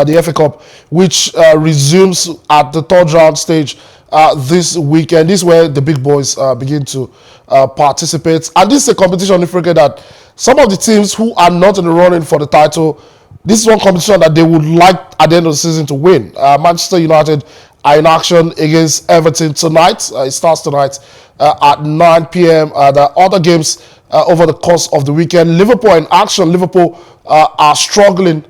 the FA Cup, which resumes at the third round stage this weekend. This is where the big boys begin to participate. And this is a competition, Ifreke, that some of the teams who are not in the running for the title, this is one competition that they would like at the end of the season to win. Manchester United are in action against Everton tonight. It starts tonight at 9 p.m. There are other games over the course of the weekend. Liverpool are in action. Liverpool are struggling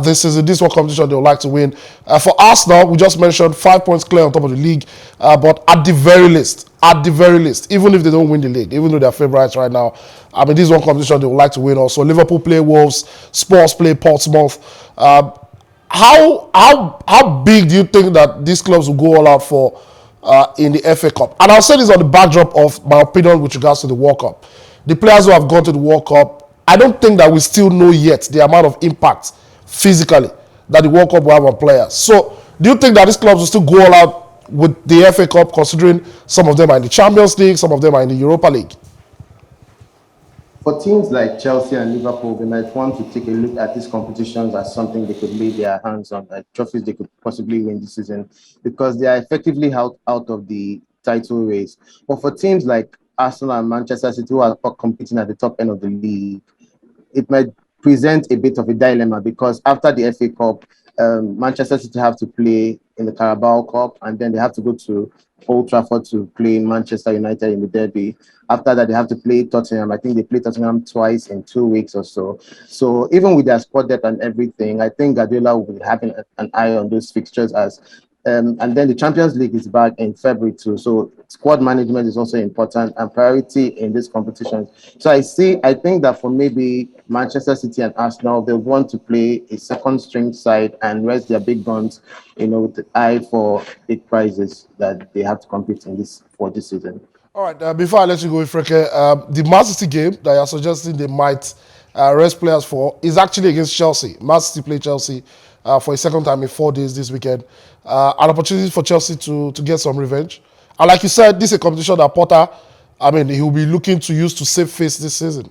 this season. This is one competition they would like to win. For Arsenal, we just mentioned 5 points clear on top of the league. But at the very least, even if they don't win the league, even though they're favourites right now, I mean, this is one competition they would like to win also. Liverpool play Wolves, Spurs play Portsmouth. How big do you think that these clubs will go all out for in the FA Cup? And I'll say this on the backdrop of my opinion with regards to the World Cup. The players who have gone to the World Cup, I don't think that we still know yet the amount of impact physically that the World Cup will have on players. So do you think that these clubs will still go all out with the FA Cup, considering some of them are in the Champions League, some of them are in the Europa League? For teams like Chelsea and Liverpool, they might want to take a look at these competitions as something they could lay their hands on, like trophies they could possibly win this season, because they are effectively out of the title race. But for teams like Arsenal and Manchester City, who are competing at the top end of the league, it might present a bit of a dilemma, because after the FA Cup, Manchester City have to play in the Carabao Cup, and then they have to go to Old Trafford to play Manchester United in the derby. After that, they have to play Tottenham. I think they play Tottenham twice in 2 weeks or so. So even with their squad depth and everything, I think Guardiola will be having an eye on those fixtures as and then the Champions League is back in February too. So squad management is also important and priority in these competitions. So I think that for maybe Manchester City and Arsenal, they want to play a second string side and rest their big guns, with the eye for big prizes that they have to compete in for this season. All right, before I let you go, Ifreke, the Man City game that you're suggesting they might rest players for is actually against Chelsea. Man City play Chelsea for a second time in 4 days this weekend. An opportunity for Chelsea to get some revenge. And like you said, this is a competition that Potter, he will be looking to use to save face this season.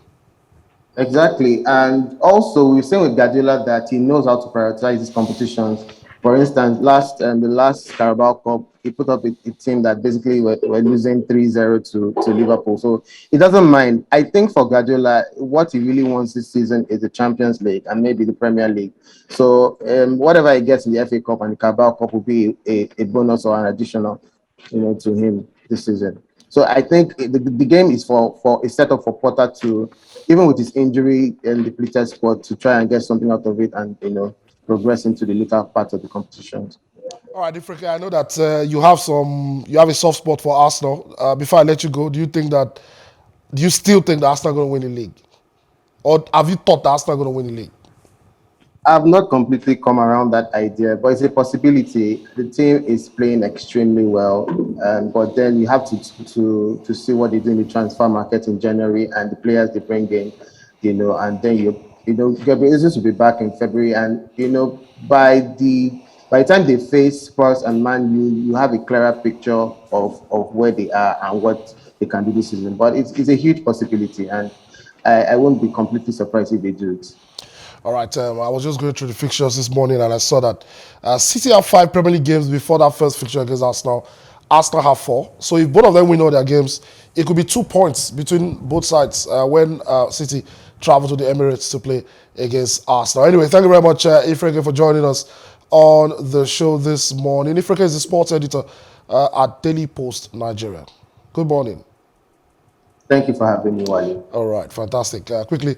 Exactly. And also, we've seen with Guardiola that he knows how to prioritize these competitions. For instance, the last Carabao Cup, he put up a team that basically were losing 3-0 to Liverpool. So he doesn't mind. I think for Guardiola, what he really wants this season is the Champions League and maybe the Premier League. So whatever he gets in the FA Cup and the Carabao Cup will be a bonus or an additional, to him this season. So I think the game is for a setup for Potter to, even with his injury and depleted squad, to try and get something out of it and progress into the later part of the competitions. All right, Ifreke, I know that you have a soft spot for Arsenal. Before I let you go, do you still think that Arsenal are going to win the league? Or have you thought that Arsenal are going to win the league? I've not completely come around that idea, but it's a possibility. The team is playing extremely well, but then you have to see what they do in the transfer market in January and the players they bring in, and then Gabriel Jesus will be back in February, and by the time they face Spurs and Man U, you have a clearer picture of where they are and what they can do this season. But it's a huge possibility, and I won't be completely surprised if they do it. All right, I was just going through the fixtures this morning and I saw that City have 5 Premier League games before that first fixture against Arsenal. Arsenal have 4. So if both of them win all their games, it could be 2 points between both sides when City travel to the Emirates to play against Arsenal. Anyway, thank you very much, Ifreke, for joining us on the show this morning. Ifreke is the sports editor at Daily Post Nigeria. Good morning. Thank you for having me, Wally. All right, fantastic. Quickly.